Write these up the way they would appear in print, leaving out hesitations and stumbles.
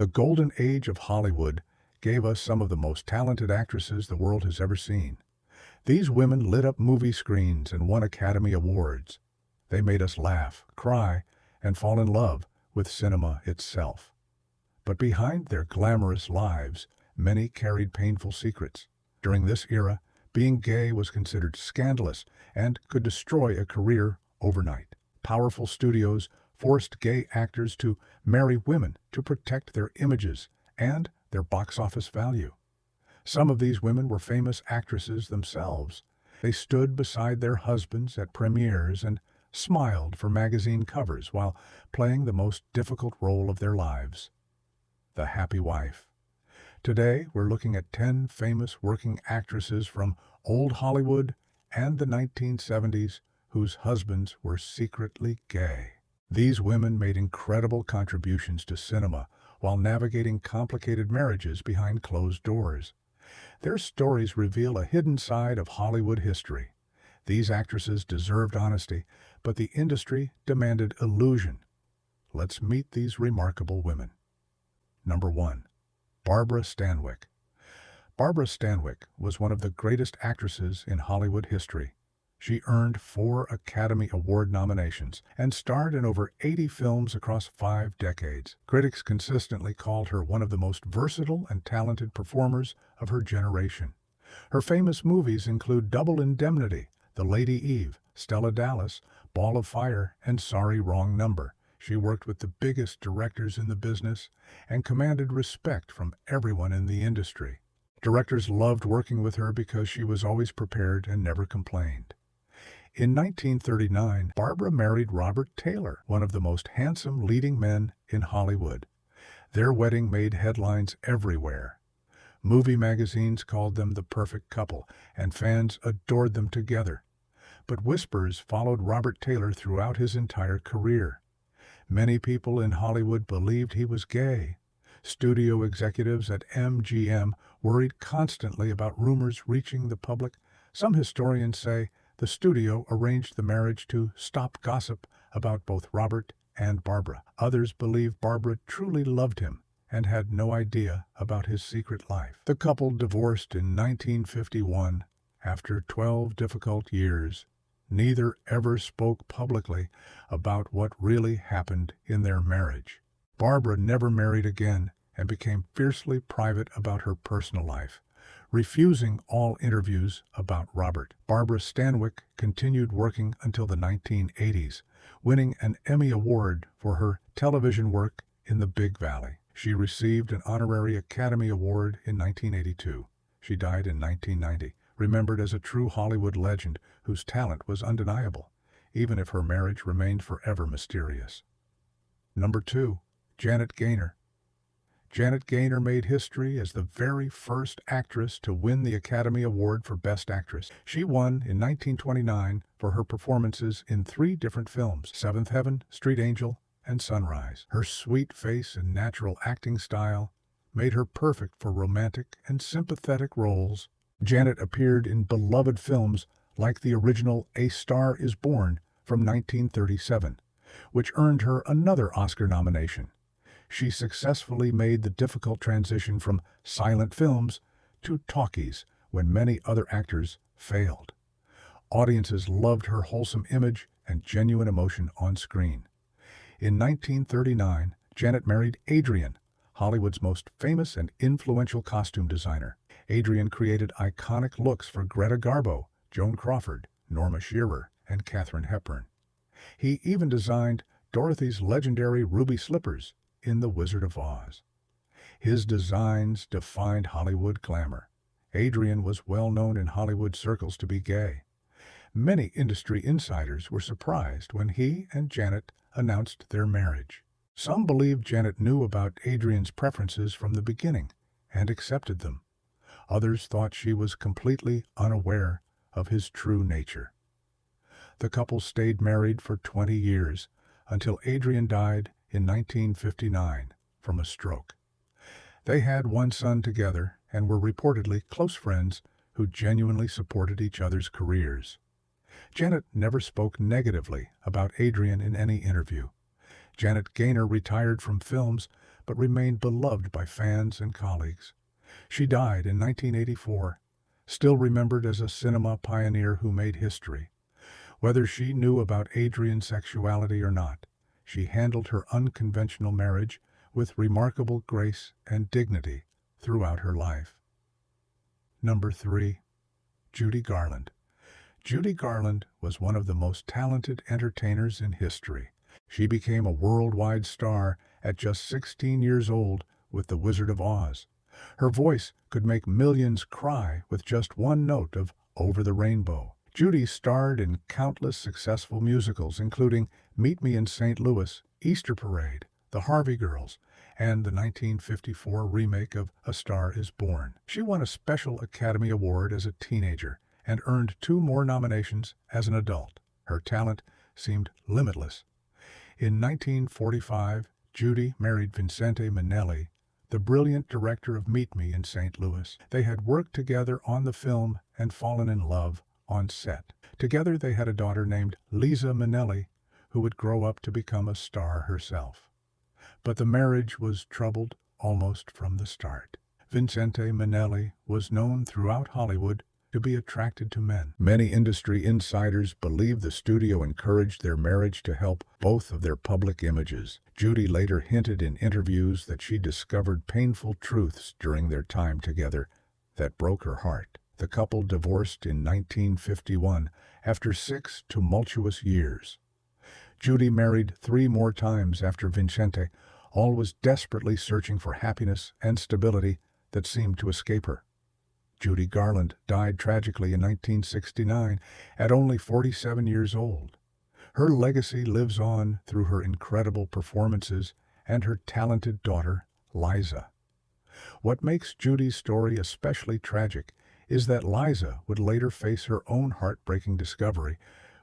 The golden age of Hollywood gave us some of the most talented actresses the world has ever seen. These women lit up movie screens and won Academy Awards. They made us laugh, cry, and fall in love with cinema itself. But behind their glamorous lives, many carried painful secrets. During this era, being gay was considered scandalous and could destroy a career overnight. Powerful studios forced gay actors to marry women to protect their images and their box office value. Some of these women were famous actresses themselves. They stood beside their husbands at premieres and smiled for magazine covers while playing the most difficult role of their lives, the happy wife. Today, we're looking at 10 famous working actresses from old Hollywood and the 1970s whose husbands were secretly gay. These women made incredible contributions to cinema while navigating complicated marriages behind closed doors. Their stories reveal a hidden side of Hollywood history. These actresses deserved honesty, but the industry demanded illusion. Let's meet these remarkable women. Number 1. Barbara Stanwyck. Barbara Stanwyck was one of the greatest actresses in Hollywood history. She earned 4 Academy Award nominations and starred in over 80 films across 5 decades. Critics consistently called her one of the most versatile and talented performers of her generation. Her famous movies include Double Indemnity, The Lady Eve, Stella Dallas, Ball of Fire, and Sorry Wrong Number. She worked with the biggest directors in the business and commanded respect from everyone in the industry. Directors loved working with her because she was always prepared and never complained. In 1939, Barbara married Robert Taylor, one of the most handsome leading men in Hollywood. Their wedding made headlines everywhere. Movie magazines called them the perfect couple, and fans adored them together. But whispers followed Robert Taylor throughout his entire career. Many people in Hollywood believed he was gay. Studio executives at MGM worried constantly about rumors reaching the public. Some historians say the studio arranged the marriage to stop gossip about both Robert and Barbara. Others believe Barbara truly loved him and had no idea about his secret life. The couple divorced in 1951 after 12 difficult years. Neither ever spoke publicly about what really happened in their marriage. Barbara never married again and became fiercely private about her personal life, refusing all interviews about Robert. Barbara Stanwyck continued working until the 1980s, winning an Emmy Award for her television work in the Big Valley. She received an honorary Academy Award in 1982. She died in 1990, remembered as a true Hollywood legend whose talent was undeniable, even if her marriage remained forever mysterious. Number 2. Janet Gaynor. Janet Gaynor made history as the very first actress to win the Academy Award for Best Actress. She won in 1929 for her performances in 3 different films, Seventh Heaven, Street Angel, and Sunrise. Her sweet face and natural acting style made her perfect for romantic and sympathetic roles. Janet appeared in beloved films like the original A Star is Born from 1937, which earned her another Oscar nomination. She successfully made the difficult transition from silent films to talkies when many other actors failed. Audiences loved her wholesome image and genuine emotion on screen. In 1939, Janet married Adrian, Hollywood's most famous and influential costume designer. Adrian created iconic looks for Greta Garbo, Joan Crawford, Norma Shearer, and Katharine Hepburn. He even designed Dorothy's legendary ruby slippers in The Wizard of Oz. His designs defined Hollywood glamour. Adrian was well known in Hollywood circles to be gay. Many industry insiders were surprised when he and Janet announced their marriage. Some believed Janet knew about Adrian's preferences from the beginning and accepted them. Others thought she was completely unaware of his true nature. The couple stayed married for 20 years until Adrian died in 1959 from a stroke. They had 1 son together and were reportedly close friends who genuinely supported each other's careers. Janet never spoke negatively about Adrian in any interview. Janet Gaynor retired from films but remained beloved by fans and colleagues. She died in 1984, still remembered as a cinema pioneer who made history. Whether she knew about Adrian's sexuality or not, she handled her unconventional marriage with remarkable grace and dignity throughout her life. Number 3. Judy Garland. Judy Garland was one of the most talented entertainers in history. She became a worldwide star at just 16 years old with The Wizard of Oz. Her voice could make millions cry with just one note of Over the Rainbow. Judy starred in countless successful musicals, including Meet Me in St. Louis, Easter Parade, The Harvey Girls, and the 1954 remake of A Star is Born. She won a Special Academy Award as a teenager and earned 2 more nominations as an adult. Her talent seemed limitless. In 1945, Judy married Vincente Minnelli, the brilliant director of Meet Me in St. Louis. They had worked together on the film and fallen in love on set. Together they had a daughter named Liza Minnelli, who would grow up to become a star herself. But the marriage was troubled almost from the start. Vincente Minnelli was known throughout Hollywood to be attracted to men. Many industry insiders believe the studio encouraged their marriage to help both of their public images. Judy later hinted in interviews that she discovered painful truths during their time together that broke her heart. The couple divorced in 1951 after 6 tumultuous years. Judy married 3 more times after Vincente, always desperately searching for happiness and stability that seemed to escape her. Judy Garland died tragically in 1969 at only 47 years old. Her legacy lives on through her incredible performances and her talented daughter, Liza. What makes Judy's story especially tragic is that Liza would later face her own heartbreaking discovery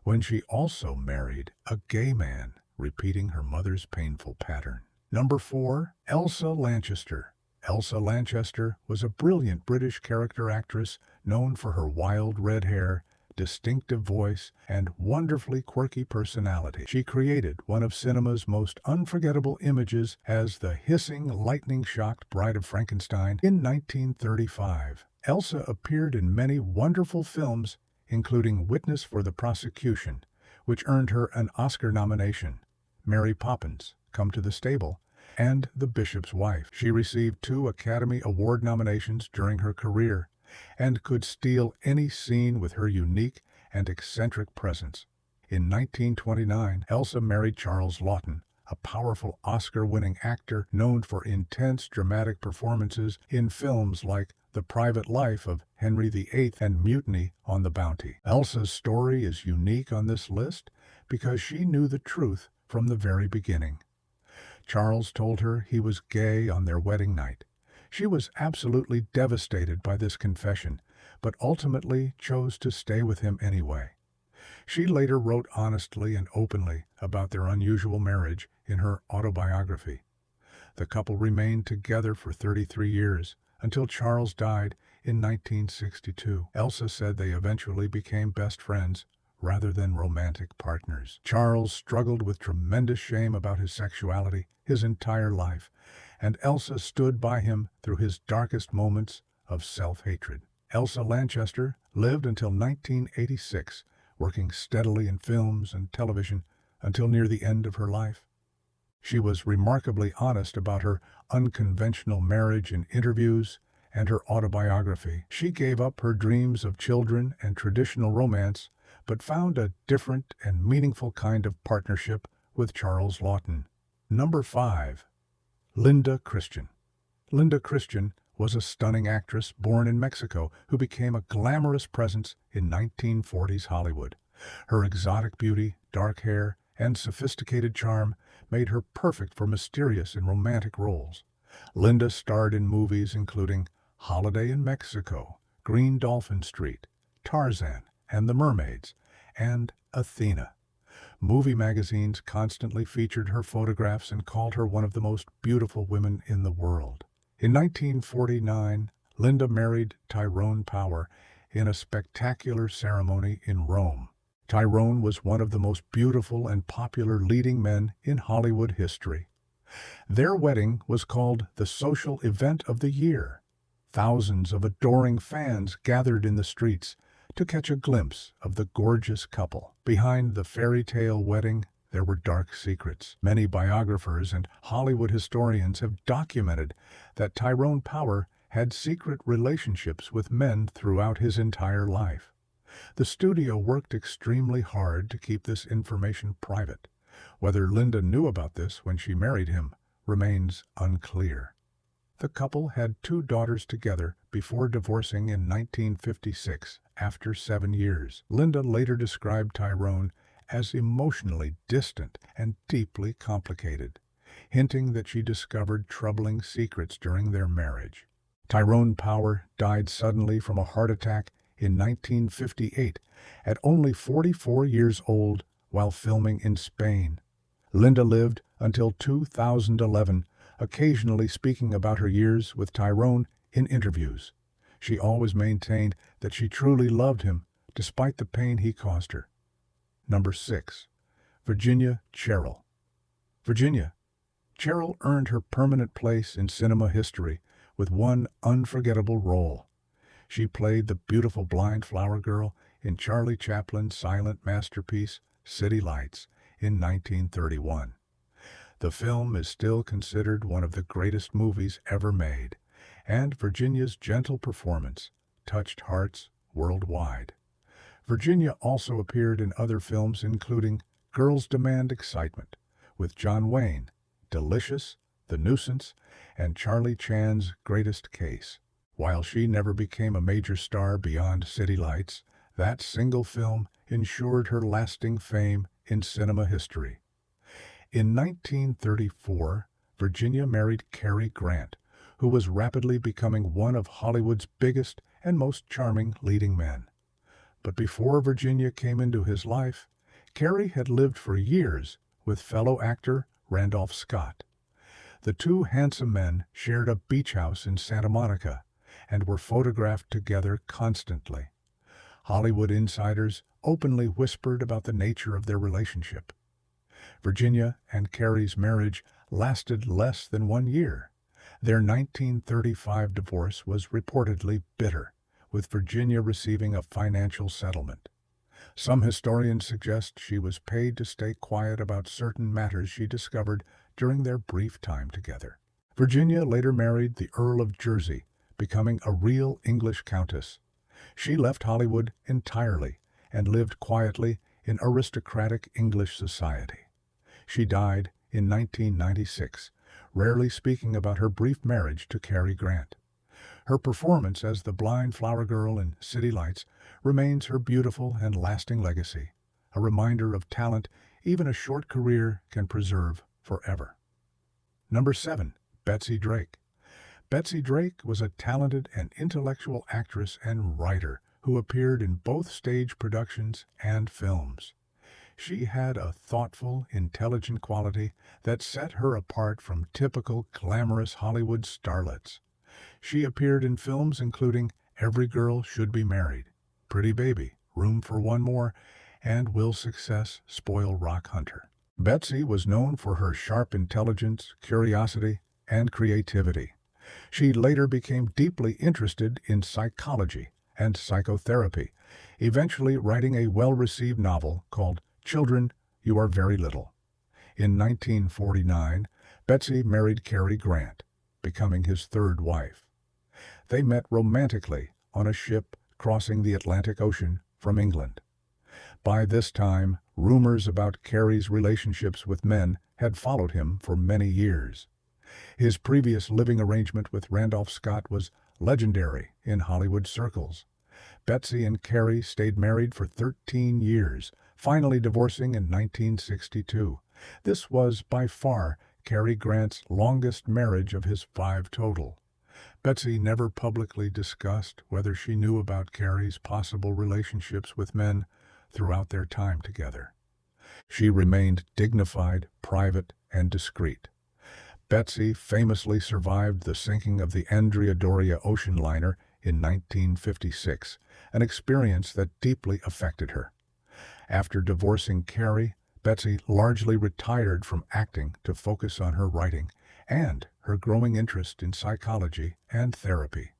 when she also married a gay man, repeating her mother's painful pattern. Number 4. Elsa Lanchester. Elsa Lanchester was a brilliant British character actress known for her wild red hair, distinctive voice, and wonderfully quirky personality. She created one of cinema's most unforgettable images as the hissing, lightning-shocked Bride of Frankenstein in 1935. Elsa appeared in many wonderful films, including Witness for the Prosecution, which earned her an Oscar nomination, Mary Poppins, Come to the Stable, and The Bishop's Wife. She received 2 Academy Award nominations during her career and could steal any scene with her unique and eccentric presence. In 1929, Elsa married Charles Laughton, a powerful Oscar-winning actor known for intense dramatic performances in films like The Private Life of Henry VIII and Mutiny on the Bounty. Elsa's story is unique on this list because she knew the truth from the very beginning. Charles told her he was gay on their wedding night. She was absolutely devastated by this confession, but ultimately chose to stay with him anyway. She later wrote honestly and openly about their unusual marriage in her autobiography. The couple remained together for 33 years, until Charles died in 1962. Elsa said they eventually became best friends rather than romantic partners. Charles struggled with tremendous shame about his sexuality his entire life, and Elsa stood by him through his darkest moments of self-hatred. Elsa Lanchester lived until 1986, working steadily in films and television until near the end of her life. She was remarkably honest about her unconventional marriage in interviews and her autobiography. She gave up her dreams of children and traditional romance, but found a different and meaningful kind of partnership with Charles Laughton. Number 5. Linda Christian. Linda Christian was a stunning actress born in Mexico who became a glamorous presence in 1940s Hollywood. Her exotic beauty, dark hair, and sophisticated charm made her perfect for mysterious and romantic roles. Linda starred in movies including Holiday in Mexico, Green Dolphin Street, Tarzan and the Mermaids, and Athena. Movie magazines constantly featured her photographs and called her one of the most beautiful women in the world. In 1949, Linda married Tyrone Power in a spectacular ceremony in Rome. Tyrone was one of the most beautiful and popular leading men in Hollywood history. Their wedding was called the social event of the year. Thousands of adoring fans gathered in the streets to catch a glimpse of the gorgeous couple. Behind the fairy tale wedding, there were dark secrets. Many biographers and Hollywood historians have documented that Tyrone Power had secret relationships with men throughout his entire life. The studio worked extremely hard to keep this information private. Whether Linda knew about this when she married him remains unclear. The couple had 2 daughters together before divorcing in 1956 after 7 years. Linda later described Tyrone as emotionally distant and deeply complicated, hinting that she discovered troubling secrets during their marriage. Tyrone Power died suddenly from a heart attack in 1958 at only 44 years old while filming in Spain. Linda lived until 2011, occasionally speaking about her years with Tyrone in interviews. She always maintained that she truly loved him despite the pain he caused her. Number 6. Virginia Cherrill. Virginia Cherrill earned her permanent place in cinema history with one unforgettable role. She played the beautiful blind flower girl in Charlie Chaplin's silent masterpiece, City Lights, in 1931. The film is still considered one of the greatest movies ever made, and Virginia's gentle performance touched hearts worldwide. Virginia also appeared in other films including Girls Demand Excitement with John Wayne, Delicious, The Nuisance, and Charlie Chan's Greatest Case. While she never became a major star beyond City Lights, that single film ensured her lasting fame in cinema history. In 1934, Virginia married Cary Grant, who was rapidly becoming one of Hollywood's biggest and most charming leading men. But before Virginia came into his life, Cary had lived for years with fellow actor Randolph Scott. The 2 handsome men shared a beach house in Santa Monica and were photographed together constantly. Hollywood insiders openly whispered about the nature of their relationship. Virginia and Cary's marriage lasted less than 1 year. Their 1935 divorce was reportedly bitter, with Virginia receiving a financial settlement. Some historians suggest she was paid to stay quiet about certain matters she discovered during their brief time together. Virginia later married the Earl of Jersey, becoming a real English countess. She left Hollywood entirely and lived quietly in aristocratic English society. She died in 1996, rarely speaking about her brief marriage to Cary Grant. Her performance as the blind flower girl in City Lights remains her beautiful and lasting legacy, a reminder of talent even a short career can preserve forever. Number 7. Betsy Drake. Betsy Drake was a talented and intellectual actress and writer who appeared in both stage productions and films. She had a thoughtful, intelligent quality that set her apart from typical glamorous Hollywood starlets. She appeared in films including Every Girl Should Be Married, Pretty Baby, Room for One More, and Will Success Spoil Rock Hunter. Betsy was known for her sharp intelligence, curiosity, and creativity. She later became deeply interested in psychology and psychotherapy, eventually writing a well-received novel called Children, You Are Very Little. In 1949, Betsy married Cary Grant, becoming his 3rd wife. They met romantically on a ship crossing the Atlantic Ocean from England. By this time, rumors about Cary's relationships with men had followed him for many years. His previous living arrangement with Randolph Scott was legendary in Hollywood circles. Betsy and Cary stayed married for 13 years, finally divorcing in 1962. This was by far Cary Grant's longest marriage of his 5 total. Betsy never publicly discussed whether she knew about Cary's possible relationships with men throughout their time together. She remained dignified, private, and discreet. Betsy famously survived the sinking of the Andrea Doria ocean liner in 1956, an experience that deeply affected her. After divorcing Carey, Betsy largely retired from acting to focus on her writing and her growing interest in psychology and therapy.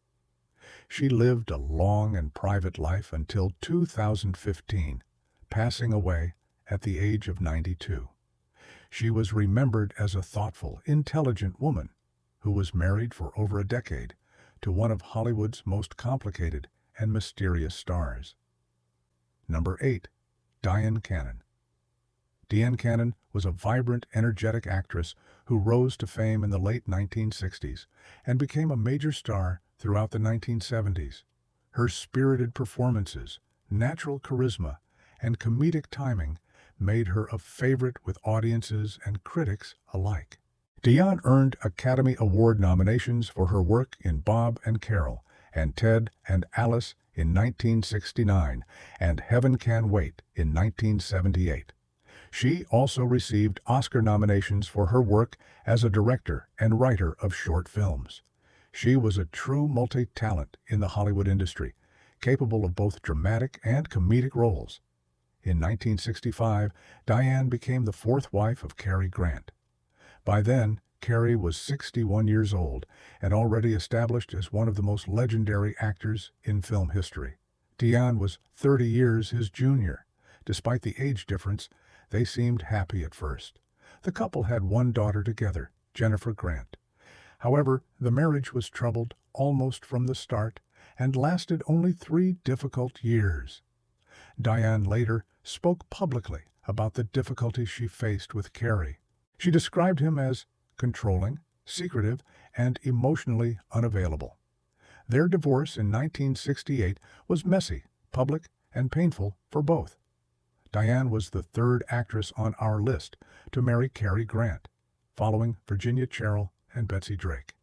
She lived a long and private life until 2015, passing away at the age of 92. She was remembered as a thoughtful, intelligent woman who was married for over a decade to one of Hollywood's most complicated and mysterious stars. Number 8. Dyan Cannon. Dyan Cannon was a vibrant, energetic actress who rose to fame in the late 1960s and became a major star throughout the 1970s. Her spirited performances, natural charisma, and comedic timing made her a favorite with audiences and critics alike. Dyan earned Academy Award nominations for her work in Bob and Carol and Ted and Alice in 1969 and Heaven Can Wait in 1978. She also received Oscar nominations for her work as a director and writer of short films. She was a true multi-talent in the Hollywood industry, capable of both dramatic and comedic roles. In 1965, Dyan became the fourth wife of Cary Grant. By then, Cary was 61 years old and already established as one of the most legendary actors in film history. Dyan was 30 years his junior. Despite the age difference, they seemed happy at first. The couple had one daughter together, Jennifer Grant. However, the marriage was troubled almost from the start and lasted only 3 difficult years. Dyan later spoke publicly about the difficulties she faced with Cary. She described him as controlling, secretive, and emotionally unavailable. Their divorce in 1968 was messy, public, and painful for both. Dyan was the third actress on our list to marry Cary Grant, following Virginia Cherrill and Betsy Drake.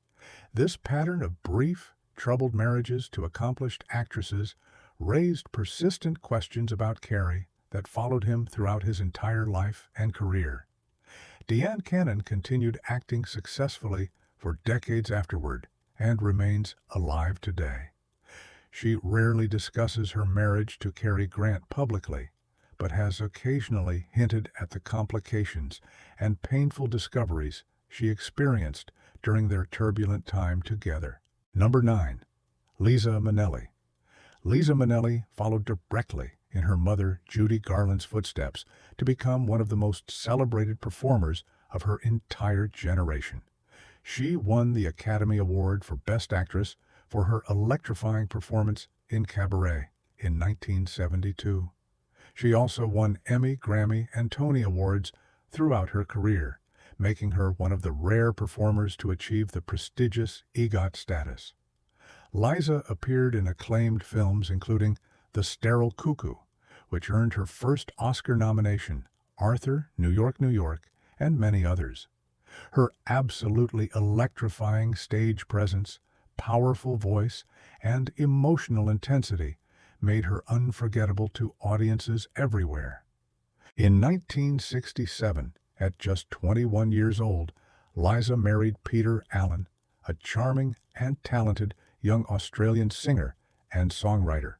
This pattern of brief, troubled marriages to accomplished actresses raised persistent questions about Cary that followed him throughout his entire life and career. Dyan Cannon continued acting successfully for decades afterward and remains alive today. She rarely discusses her marriage to Cary Grant publicly, but has occasionally hinted at the complications and painful discoveries she experienced during their turbulent time together. Number 9. Liza Minnelli. Liza Minnelli followed directly in her mother Judy Garland's footsteps to become one of the most celebrated performers of her entire generation. She won the Academy Award for Best Actress for her electrifying performance in Cabaret in 1972. She also won Emmy, Grammy, and Tony Awards throughout her career, making her one of the rare performers to achieve the prestigious EGOT status. Liza appeared in acclaimed films including The Sterile Cuckoo, which earned her first Oscar nomination, Arthur, New York, New York, and many others. Her absolutely electrifying stage presence, powerful voice, and emotional intensity made her unforgettable to audiences everywhere. In 1967, at just 21 years old, Liza married Peter Allen, a charming and talented young Australian singer and songwriter.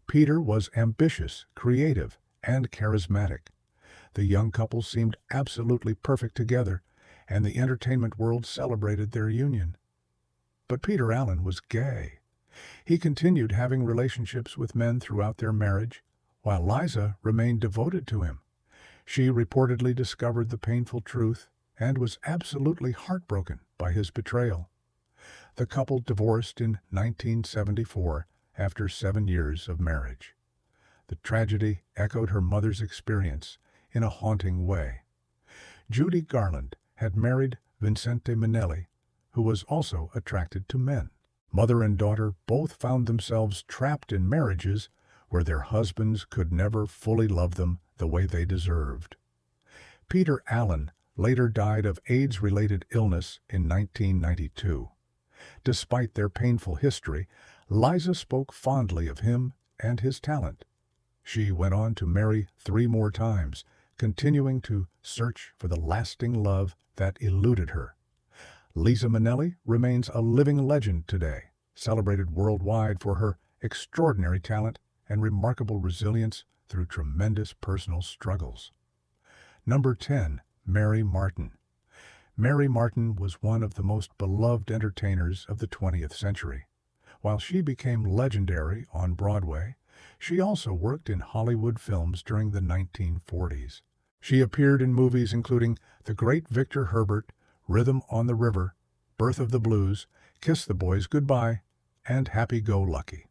Peter was ambitious, creative, and charismatic. The young couple seemed absolutely perfect together, and the entertainment world celebrated their union. But Peter Allen was gay. He continued having relationships with men throughout their marriage, while Liza remained devoted to him. She reportedly discovered the painful truth and was absolutely heartbroken by his betrayal. The couple divorced in 1974 after 7 years of marriage. The tragedy echoed her mother's experience in a haunting way. Judy Garland had married Vincente Minnelli, who was also attracted to men. Mother and daughter both found themselves trapped in marriages where their husbands could never fully love them the way they deserved. Peter Allen later died of AIDS-related illness in 1992. Despite their painful history, Liza spoke fondly of him and his talent. She went on to marry 3 more times, continuing to search for the lasting love that eluded her. Liza Minnelli remains a living legend today, celebrated worldwide for her extraordinary talent and remarkable resilience through tremendous personal struggles. Number 10. Mary Martin. Mary Martin was one of the most beloved entertainers of the 20th century. While she became legendary on Broadway, she also worked in Hollywood films during the 1940s. She appeared in movies including The Great Victor Herbert, Rhythm on the River, Birth of the Blues, Kiss the Boys Goodbye, and Happy Go Lucky.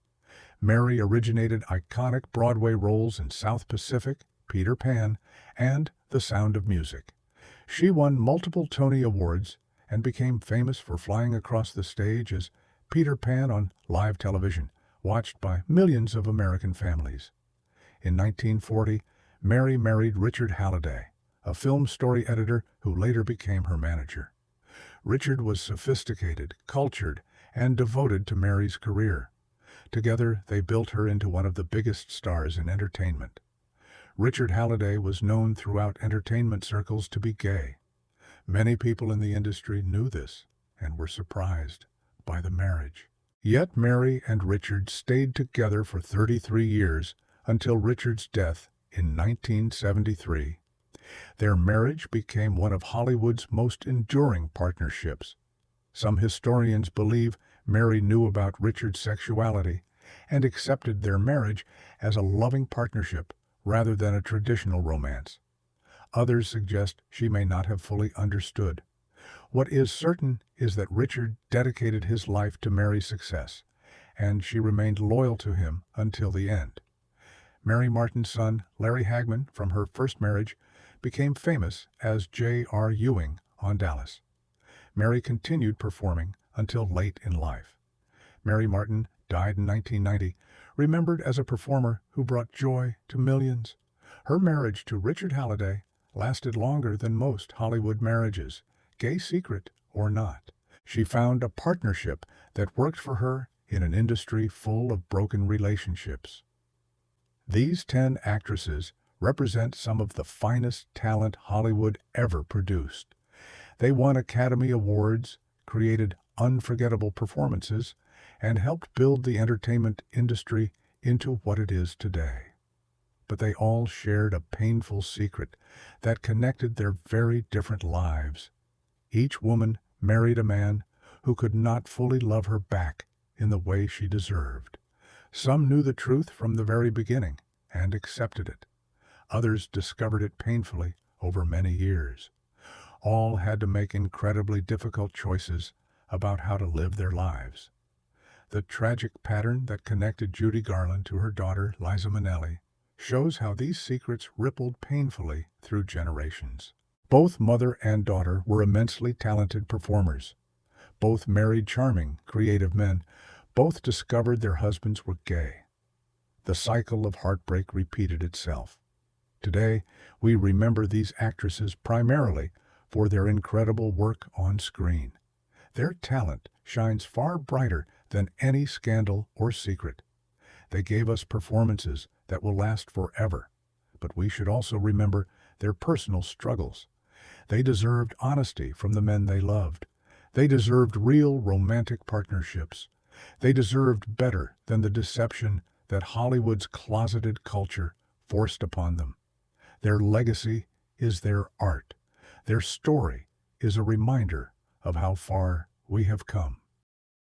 Mary originated iconic Broadway roles in South Pacific, Peter Pan, and The Sound of Music. She won multiple Tony Awards and became famous for flying across the stage as Peter Pan on live television, watched by millions of American families. In 1940, Mary married Richard Halliday, a film story editor who later became her manager. Richard was sophisticated, cultured, and devoted to Mary's career. Together, they built her into one of the biggest stars in entertainment. Richard Halliday was known throughout entertainment circles to be gay. Many people in the industry knew this and were surprised by the marriage. Yet Mary and Richard stayed together for 33 years until Richard's death in 1973. Their marriage became one of Hollywood's most enduring partnerships. Some historians believe Mary knew about Richard's sexuality and accepted their marriage as a loving partnership rather than a traditional romance. Others suggest she may not have fully understood. What is certain is that Richard dedicated his life to Mary's success, and she remained loyal to him until the end. Mary Martin's son, Larry Hagman, from her first marriage, became famous as J.R. Ewing on Dallas. Mary continued performing until late in life. Mary Martin died in 1990, remembered as a performer who brought joy to millions. Her marriage to Richard Halliday lasted longer than most Hollywood marriages, gay secret or not. She found a partnership that worked for her in an industry full of broken relationships. These 10 actresses represent some of the finest talent Hollywood ever produced. They won Academy Awards, created unforgettable performances, and helped build the entertainment industry into what it is today. But they all shared a painful secret that connected their very different lives. Each woman married a man who could not fully love her back in the way she deserved. Some knew the truth from the very beginning and accepted it. Others discovered it painfully over many years. All had to make incredibly difficult choices about how to live their lives. The tragic pattern that connected Judy Garland to her daughter, Liza Minnelli, shows how these secrets rippled painfully through generations. Both mother and daughter were immensely talented performers. Both married charming, creative men. Both discovered their husbands were gay. The cycle of heartbreak repeated itself. Today, we remember these actresses primarily for their incredible work on screen. Their talent shines far brighter than any scandal or secret. They gave us performances that will last forever, but we should also remember their personal struggles. They deserved honesty from the men they loved. They deserved real romantic partnerships. They deserved better than the deception that Hollywood's closeted culture forced upon them. Their legacy is their art. Their story is a reminder of how far we have come.